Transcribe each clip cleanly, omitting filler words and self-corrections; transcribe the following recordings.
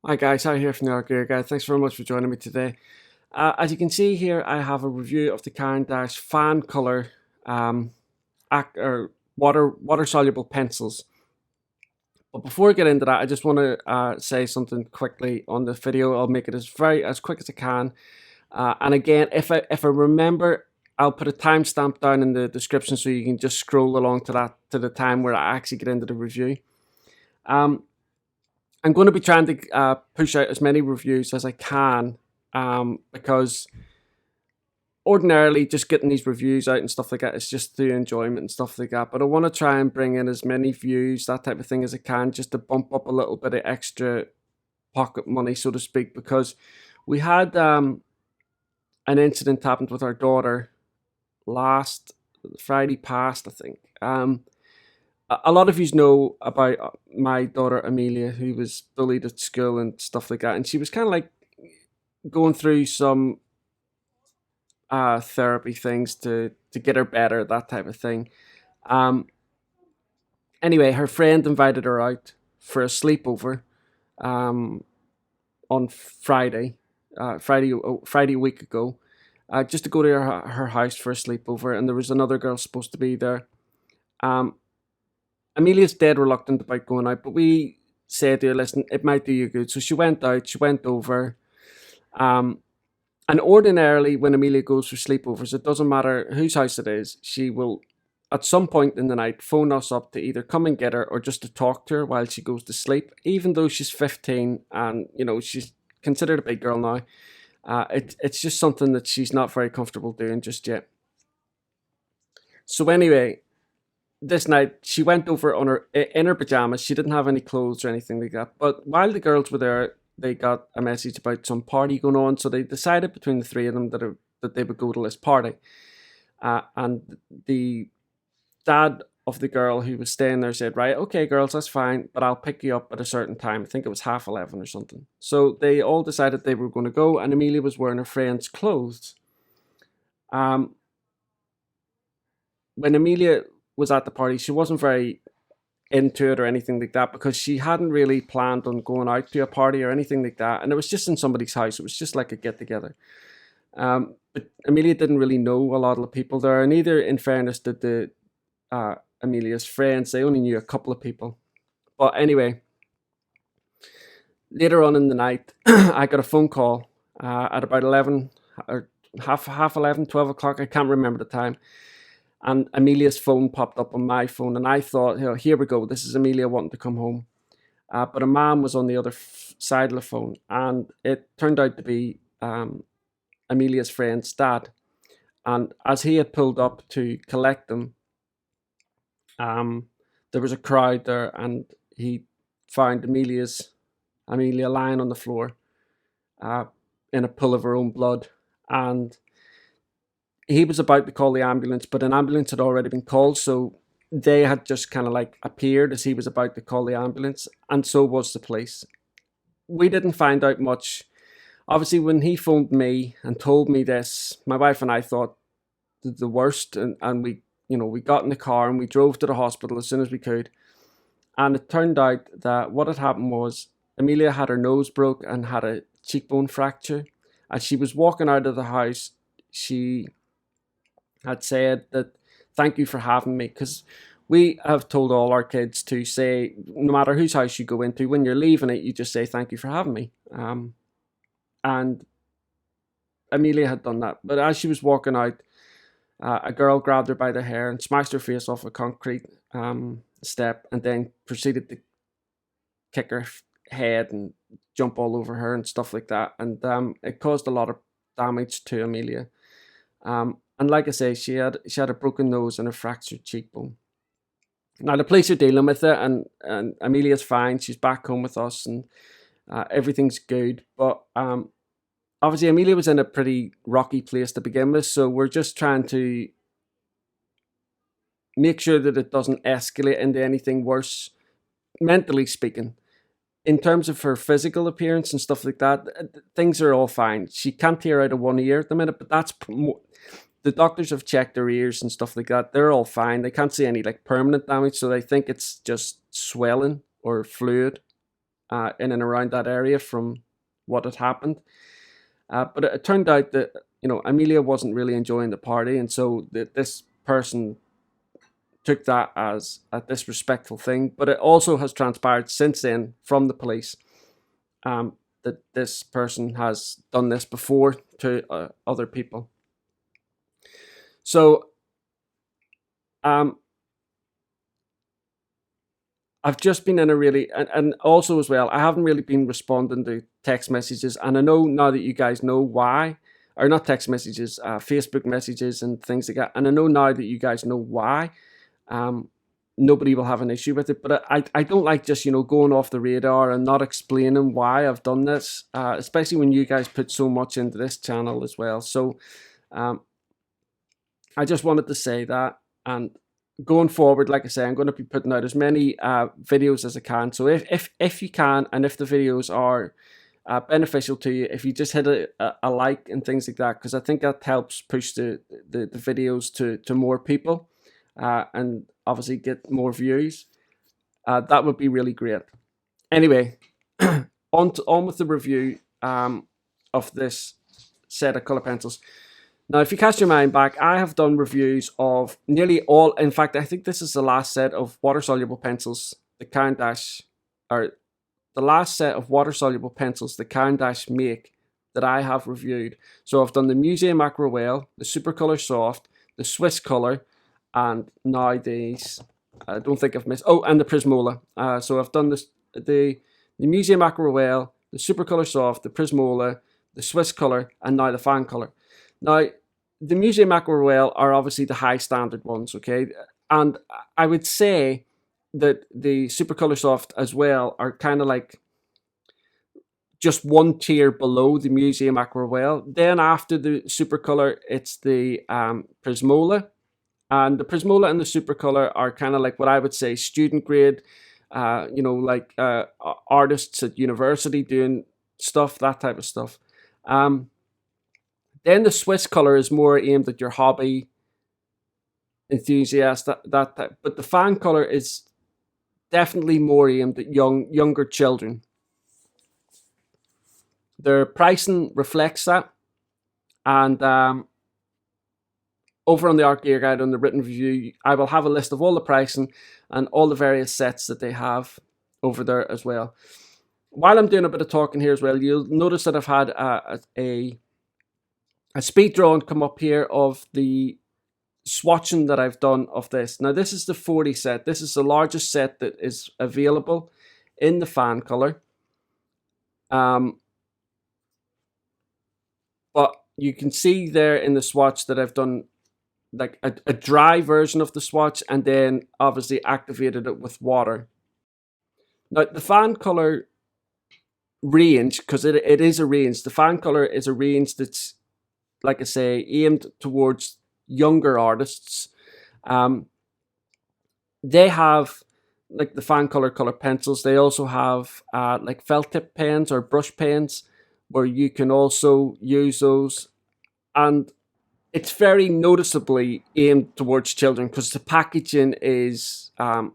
Hi guys, Harry here from the Art Gear Guide. Thanks very much for joining me today. As you can see here, I have a review of the Caran Fancolor or water soluble pencils. But before I get into that, I just want to say something quickly on the video. I'll make it as quick as I can. And again, if I remember, I'll put a timestamp down in the description so you can just scroll along to the time where I actually get into the review. I'm going to be trying to push out as many reviews as I can because ordinarily just getting these reviews out and stuff like that is just through enjoyment and stuff like that. But I want to try and bring in as many views, that type of thing, as I can, just to bump up a little bit of extra pocket money, so to speak, because we had an incident happened with our daughter last Friday past, I think. A lot of you know about my daughter Amelia, who was bullied at school and stuff like that, and she was kind of like going through some therapy things to get her better, that type of thing. Anyway, her friend invited her out for a sleepover on Friday a week ago, just to go to her house for a sleepover, and there was another girl supposed to be there. Amelia's dead reluctant about going out, but we said to her, listen, it might do you good. So she went out, she went over. And ordinarily, when Amelia goes for sleepovers, it doesn't matter whose house it is, she will, at some point in the night, phone us up to either come and get her or just to talk to her while she goes to sleep, even though she's 15 and, she's considered a big girl now. It's just something that she's not very comfortable doing just yet. So anyway, this night she went over in her pajamas. She didn't have any clothes or anything like that. But while the girls were there, they got a message about some party going on. So they decided between the three of them that they would go to this party. And the dad of the girl who was staying there said, right, okay, girls, that's fine, but I'll pick you up at a certain time. I think it was 11:30 or something. So they all decided they were going to go, and Amelia was wearing her friend's clothes. When Amelia was at the party, she wasn't very into it or anything like that because she hadn't really planned on going out to a party or anything like that, and it was just in somebody's house. It was just like a get together. But Amelia didn't really know a lot of the people there, and neither, in fairness, did the Amelia's friends. They only knew a couple of people. But anyway, later on in the night, I got a phone call at about 11 or half 11, 12 o'clock. I can't remember the time. And Amelia's phone popped up on my phone, and I thought, here we go. This is Amelia wanting to come home. But a man was on the other side of the phone, and it turned out to be Amelia's friend's dad. And as he had pulled up to collect them, there was a crowd there, and he found Amelia lying on the floor in a pool of her own blood. And he was about to call the ambulance, but an ambulance had already been called, so they had just kind of like appeared as he was about to call the ambulance, and so was the police. We didn't find out much. Obviously, when he phoned me and told me this, my wife and I thought the worst, and we got in the car and we drove to the hospital as soon as we could. And it turned out that what had happened was Amelia had her nose broke and had a cheekbone fracture. As she was walking out of the house, she had said that, thank you for having me, because we have told all our kids to say, no matter whose house you go into, when you're leaving it, you just say, thank you for having me. And Amelia had done that. But as she was walking out, a girl grabbed her by the hair and smashed her face off a concrete step, and then proceeded to kick her head and jump all over her and stuff like that. And it caused a lot of damage to Amelia. And like I say, she had a broken nose and a fractured cheekbone. Now the police are dealing with it, and Amelia's fine. She's back home with us, and everything's good. But obviously Amelia was in a pretty rocky place to begin with, so we're just trying to make sure that it doesn't escalate into anything worse, mentally speaking. In terms of her physical appearance and stuff like that, things are all fine. She can't hear out of one ear at the minute, but that's the doctors have checked her ears and stuff like that. They're all fine. They can't see any like permanent damage, so they think it's just swelling or fluid. in and around that area from what had happened. But it turned out that, you know, Amelia wasn't really enjoying the party, and so this person took that as a disrespectful thing. But it also has transpired since then from the police, that this person has done this before to other people. So I've just been in a really, and also as well, I haven't really been responding to text messages, and I know now that you guys know why, or not text messages, Facebook messages and things like that, and I know now that you guys know why. Nobody will have an issue with it, but I don't like just, you know, going off the radar and not explaining why I've done this, especially when you guys put so much into this channel as well. So I just wanted to say that, and going forward, like I say, I'm going to be putting out as many videos as I can. So if you can, and if the videos are beneficial to you, if you just hit a like and things like that, because I think that helps push the videos to more people, and obviously get more views, that would be really great. Anyway, on with the review of this set of colour pencils. Now, if you cast your mind back, I have done reviews of nearly all. In fact, I think this is the last set of water-soluble pencils the Caran Dash, or the last set of water-soluble pencils the Caran Dash make that I have reviewed. So I've done the Museum Aquarelle, the Supracolor Soft, the Swisscolor, and now these. I don't think I've missed. Oh, and the Prismola. So I've done this, the Museum Aquarelle, the Supracolor Soft, the Prismola, the Swisscolor, and now the Fancolor. Now, the Museum Aquarelle are obviously the high standard ones, okay? And I would say that the Supracolor Soft as well are kind of like just one tier below the Museum Aquarelle. Then after the Supracolor, it's the Prismola. And the Prismola and the Supracolor are kind of like what I would say student grade, you know, like artists at university doing stuff, that type of stuff. Then the Swisscolor is more aimed at your hobby enthusiast, that type. But the Fancolor is definitely more aimed at younger children. Their pricing reflects that, and over on the Art Gear Guide on the written review, I will have a list of all the pricing and all the various sets that they have over there as well. While I'm doing a bit of talking here as well, you'll notice that I've had a speed drawing come up here of the swatching that I've done of this. Now, this is the 40 set. This is the largest set that is available in the Fancolor. But you can see there in the swatch that I've done like a dry version of the swatch, and then obviously activated it with water. Now, the Fancolor range, because it is a range, the Fancolor is a range that's, like I say, aimed towards younger artists. They have like the Fancolor color pencils. They also have like felt tip pens or brush pens where you can also use those, and it's very noticeably aimed towards children because the packaging is a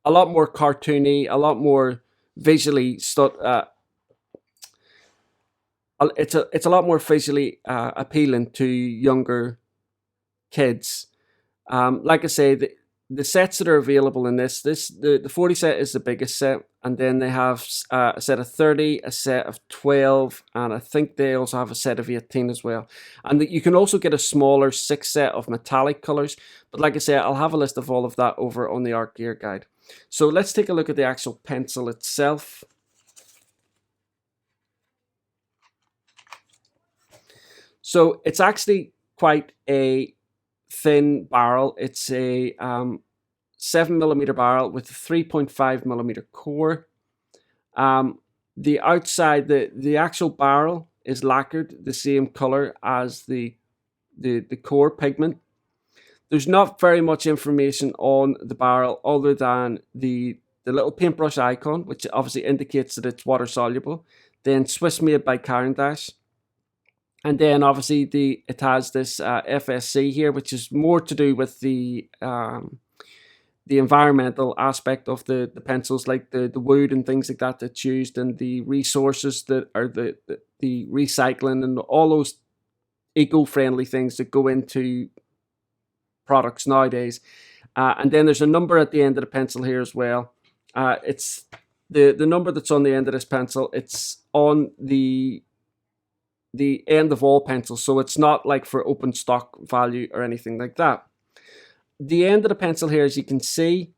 lot more cartoony, a lot more visually it's a lot more visually appealing to younger kids. Like I say, the sets that are available in the 40 set is the biggest set, and then they have a set of 30, a set of 12, and I think they also have a set of 18 as well. And you can also get a smaller 6 set of metallic colors, but like I say, I'll have a list of all of that over on the Art Gear Guide. So let's take a look at the actual pencil itself. So it's actually quite a thin barrel. It's a 7mm barrel with a 3.5mm core. The outside, the actual barrel is lacquered the same color as the core pigment. There's not very much information on the barrel other than the little paintbrush icon, which obviously indicates that it's water soluble. Then Swiss made by Caran Dash. And then obviously it has this FSC here, which is more to do with the environmental aspect of the pencils, like the wood and things like that that's used, and the resources that are the recycling and all those eco-friendly things that go into products nowadays. And then there's a number at the end of the pencil here as well. It's the number that's on the end of this pencil. It's on the end of all pencils, so it's not like for open stock value or anything like that. The end of the pencil here, as you can see,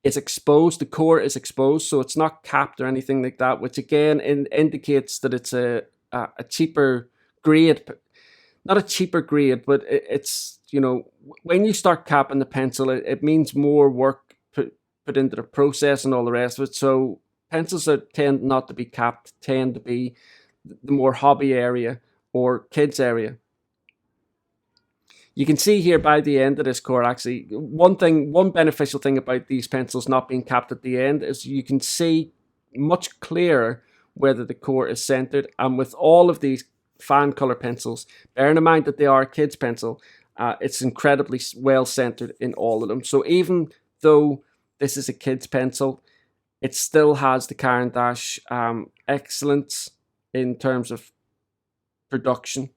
is exposed. The core is exposed, so it's not capped or anything like that, which again indicates that it's a cheaper grade. Not a cheaper grade, but it's, you know, when you start capping the pencil, it means more work put into the process and all the rest of it. So pencils that tend not to be capped tend to be the more hobby area or kids area. You can see here by the end of this core, actually, one beneficial thing about these pencils not being capped at the end is you can see much clearer whether the core is centered. And with all of these Fancolor pencils, bearing in mind that they are a kid's pencil, it's incredibly well centered in all of them. So even though this is a kid's pencil, it still has the Caran d'Ache excellence in terms of production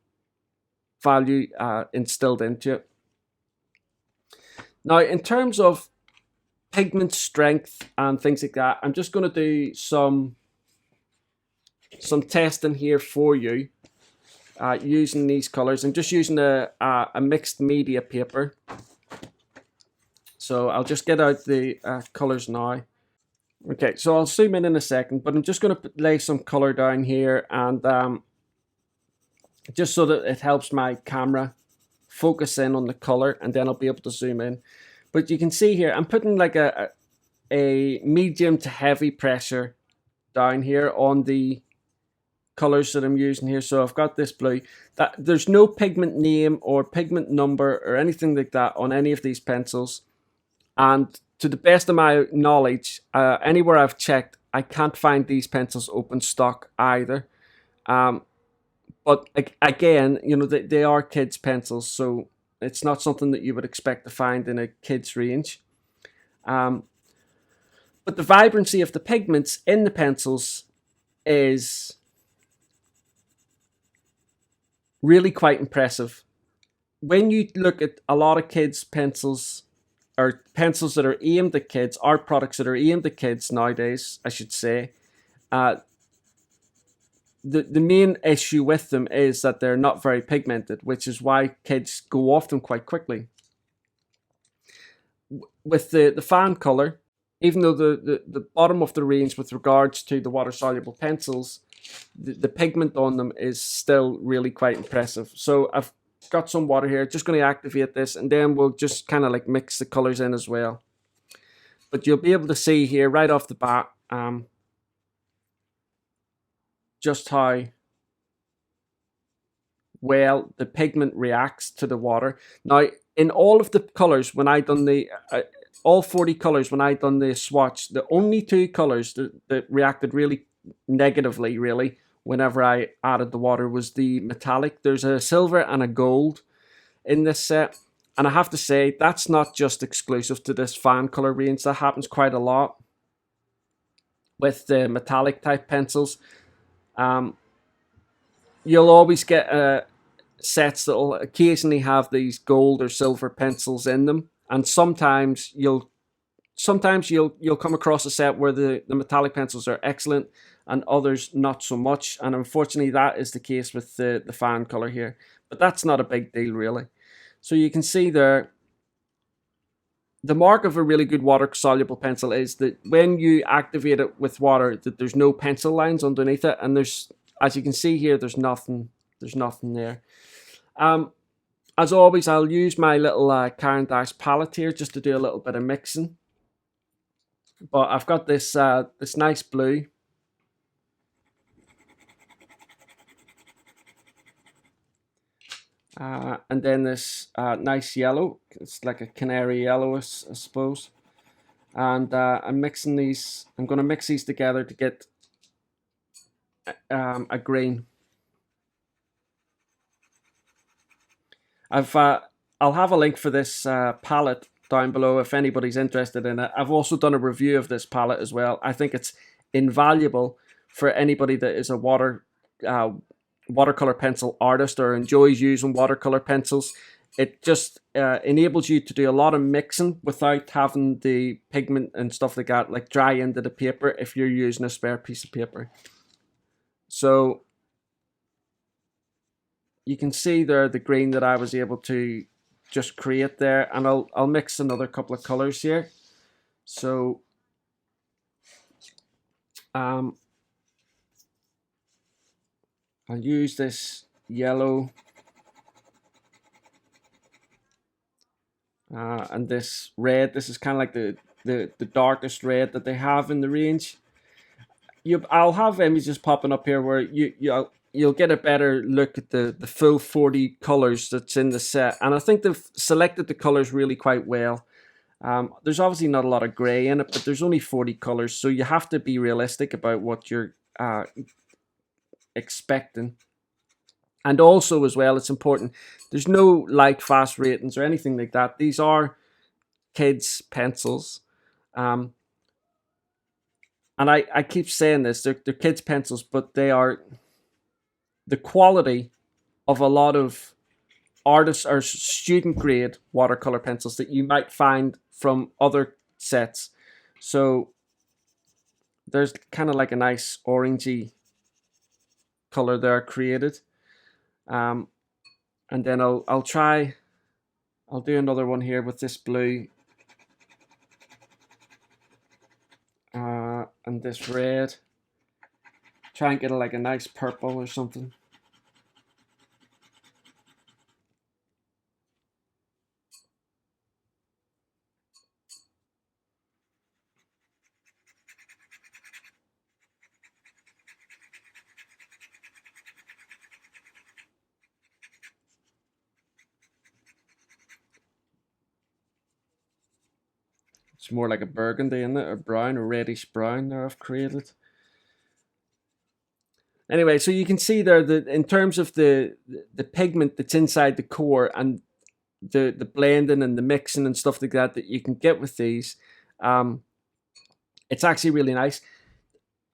value instilled into it. Now, in terms of pigment strength and things like that, I'm just going to do some testing here for you using these colors. I'm just using a mixed media paper. So I'll just get out the colors now. Okay, so I'll zoom in a second, but I'm just going to lay some color down here, and just so that it helps my camera focus in on the color, and then I'll be able to zoom in. But you can see here, I'm putting like a medium to heavy pressure down here on the colors that I'm using here. So I've got this blue. There's no pigment name or pigment number or anything like that on any of these pencils. And to the best of my knowledge, anywhere I've checked, I can't find these pencils open stock either. But again, you know, they are kids' pencils, so it's not something that you would expect to find in a kid's range. But the vibrancy of the pigments in the pencils is really quite impressive. When you look at a lot of kids' pencils, or pencils that are aimed at kids, art products that are aimed at kids nowadays, I should say, the main issue with them is that they're not very pigmented, which is why kids go off them quite quickly. With the Fancolor, even though the bottom of the range with regards to the water-soluble pencils, the pigment on them is still really quite impressive. So I've got some water here, just going to activate this, and then we'll just kind of like mix the colors in as well. But you'll be able to see here right off the bat just how well the pigment reacts to the water. Now, in all of the colors, when I done the all 40 colors, when I done the swatch, the only two colors that reacted really negatively, really, whenever I added the water, was the metallic. There's a silver and a gold in this set, and I have to say that's not just exclusive to this Fancolor range. That happens quite a lot with the metallic type pencils. You'll always get sets that will occasionally have these gold or silver pencils in them, and sometimes you'll come across a set where the metallic pencils are excellent and others not so much, and unfortunately that is the case with the Fancolor here, but that's not a big deal really. So you can see there, the mark of a really good water soluble pencil is that when you activate it with water, that there's no pencil lines underneath it, and there's, as you can see here, there's nothing there. As always, I'll use my little Caran d'Ache palette here just to do a little bit of mixing. But I've got this this nice blue. And then this nice yellow. It's like a canary yellow, I suppose. And I'm mixing these. I'm going to mix these together to get a green. I'll have a link for this palette down below if anybody's interested in it. I've also done a review of this palette as well. I think it's invaluable for anybody that is a watercolor pencil artist or enjoys using watercolor pencils. It just enables you to do a lot of mixing without having the pigment and stuff like that like dry into the paper if you're using a spare piece of paper. So you can see there the green that I was able to just create there, and I'll mix another couple of colors here. So I'll use this yellow and this red. This is kind of like the darkest red that they have in the range. I'll have images popping up here where you'll get a better look at the full 40 colors that's in the set, and I think they've selected the colors really quite well. There's obviously not a lot of gray in it, but there's only 40 colors, so you have to be realistic about what you're expecting. And also as well, it's important, there's no like fast ratings or anything like that. These are kids pencils, and I keep saying this, they're kids pencils, but they are the quality of a lot of artists or student grade watercolor pencils that you might find from other sets. So there's kind of like a nice orangey color there created. And then I'll do another one here with this blue and this red. Try and get like a nice purple or something. It's more like a burgundy, isn't it? Or brown, or reddish brown there I've created. Anyway, so you can see there that in terms of the pigment that's inside the core and the blending and the mixing and stuff like that you can get with these, it's actually really nice.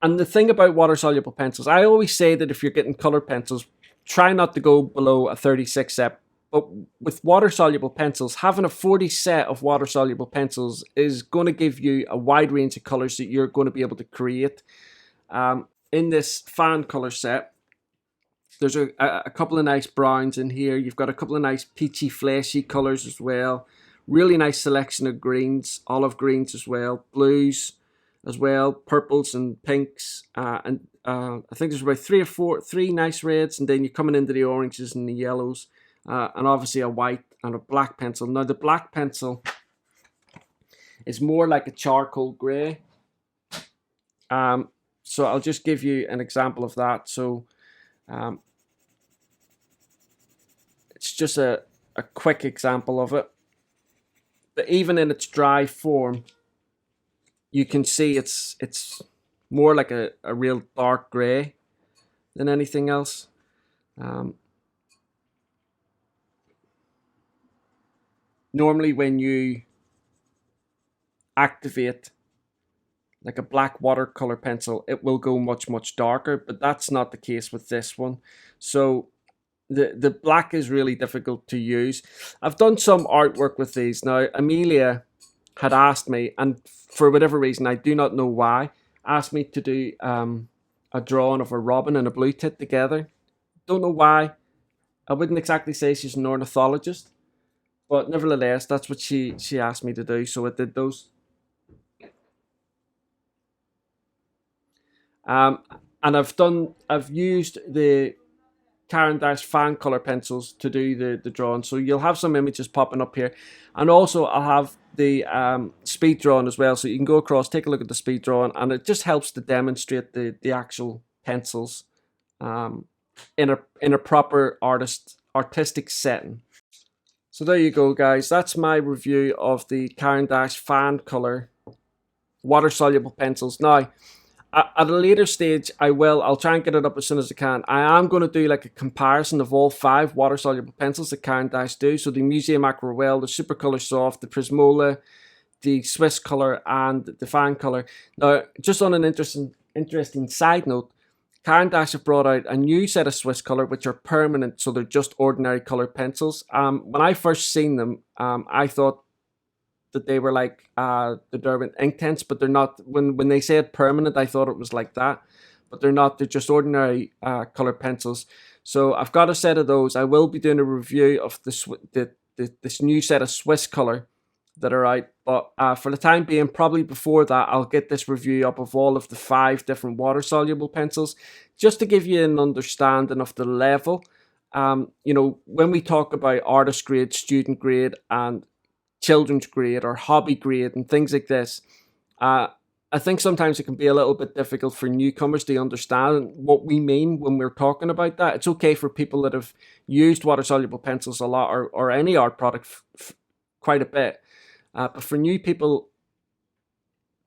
And the thing about water-soluble pencils, I always say that if you're getting color pencils, try not to go below a 36 set. But with water-soluble pencils, having a 40 set of water-soluble pencils is going to give you a wide range of colors that you're going to be able to create. In this Fancolor set, there's a couple of nice browns in here. You've got a couple of nice peachy, fleshy colors as well. Really nice selection of greens, olive greens as well, blues as well, purples and pinks, and I think there's about three nice reds, and then you're coming into the oranges and the yellows. And obviously a white and a black pencil. Now the black pencil is more like a charcoal grey. So I'll just give you an example of that. So it's just a quick example of it. But even in its dry form, you can see it's more like a real dark grey than anything else. Normally when you activate like a black watercolor pencil, it will go much darker, but that's not the case with this one. So the black is really difficult to use. I've done some artwork with these. Now Amelia had asked me, and for whatever reason, I do not know why, asked me to do a drawing of a robin and a blue tit together. Don't know why. I wouldn't exactly say she's an ornithologist, but nevertheless, that's what she asked me to do, so I did those. And I've used the Caran Fancolor pencils to do the drawing, so you'll have some images popping up here, and also I'll have the speed drawing as well, so you can go across, take a look at the speed drawing, and it just helps to demonstrate the actual pencils in a proper artistic setting. So there you go, guys. That's my review of the Caran Fancolor water-soluble pencils. Now, at a later stage, I'll try and get it up as soon as I can. I am going to do like a comparison of all 5 water soluble pencils that Caran do. So the Museum Aquarelle, the Supracolor Soft, the Prismola, the Swisscolor, and the Fancolor. Now, just on an interesting side note, Caran have brought out a new set of Swisscolor, which are permanent, so they're just ordinary color pencils. When I first seen them, I thought that they were like the Derwent Inktense, but they're not. When they said permanent, I thought it was like that, but they're not. They're just ordinary color pencils. So I've got a set of those. I will be doing a review of this new set of Swisscolor that are out. But for the time being, probably before that, I'll get this review up of all of the 5 different water soluble pencils, just to give you an understanding of the level. When we talk about artist grade, student grade, and children's grade or hobby grade and things like this, I think sometimes it can be a little bit difficult for newcomers to understand what we mean when we're talking about that. It's okay for people that have used water soluble pencils a lot, or any art product quite a bit. But for new people,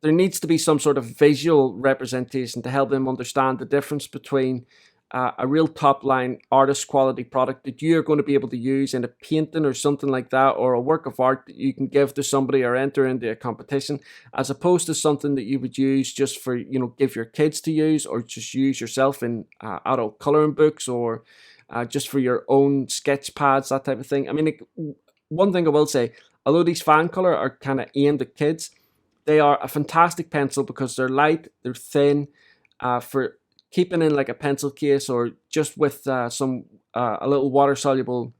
there needs to be some sort of visual representation to help them understand the difference between a real top line artist quality product that you're going to be able to use in a painting or something like that, or a work of art that you can give to somebody or enter into a competition, as opposed to something that you would use just for, give your kids to use, or just use yourself in adult coloring books, or just for your own sketch pads, that type of thing. I mean, one thing I will say, although these Fancolor are kind of aimed at kids, they are a fantastic pencil because they're light, they're thin, for keeping in like a pencil case, or just with a little water soluble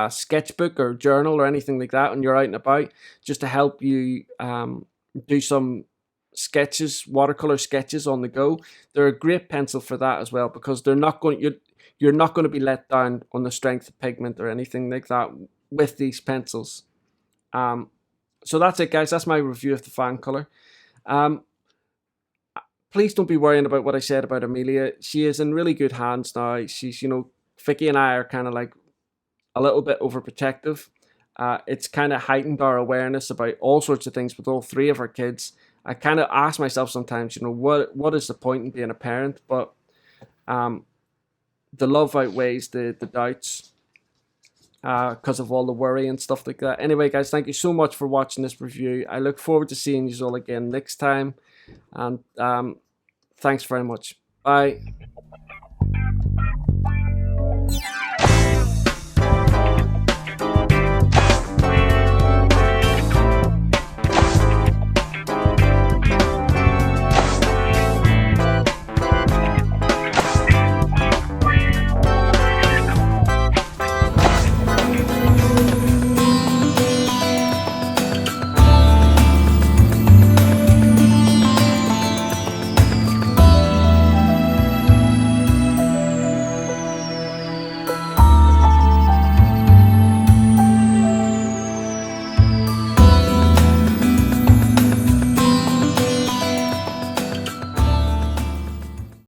sketchbook or journal or anything like that when you're out and about, just to help you do some sketches, watercolor sketches on the go. They're a great pencil for that as well, because you're not going to be let down on the strength of pigment or anything like that with these pencils. So that's it, guys. That's my review of the Fancolor. Please don't be worrying about what I said about Amelia. She is in really good hands now. She's, Vicky and I are kind of like a little bit overprotective. It's kind of heightened our awareness about all sorts of things with all 3 of our kids. I kind of ask myself sometimes, what is the point in being a parent? But the love outweighs the doubts, because of all the worry and stuff like that. Anyway, guys, thank you so much for watching this review. I look forward to seeing you all again next time. And thanks very much. Bye.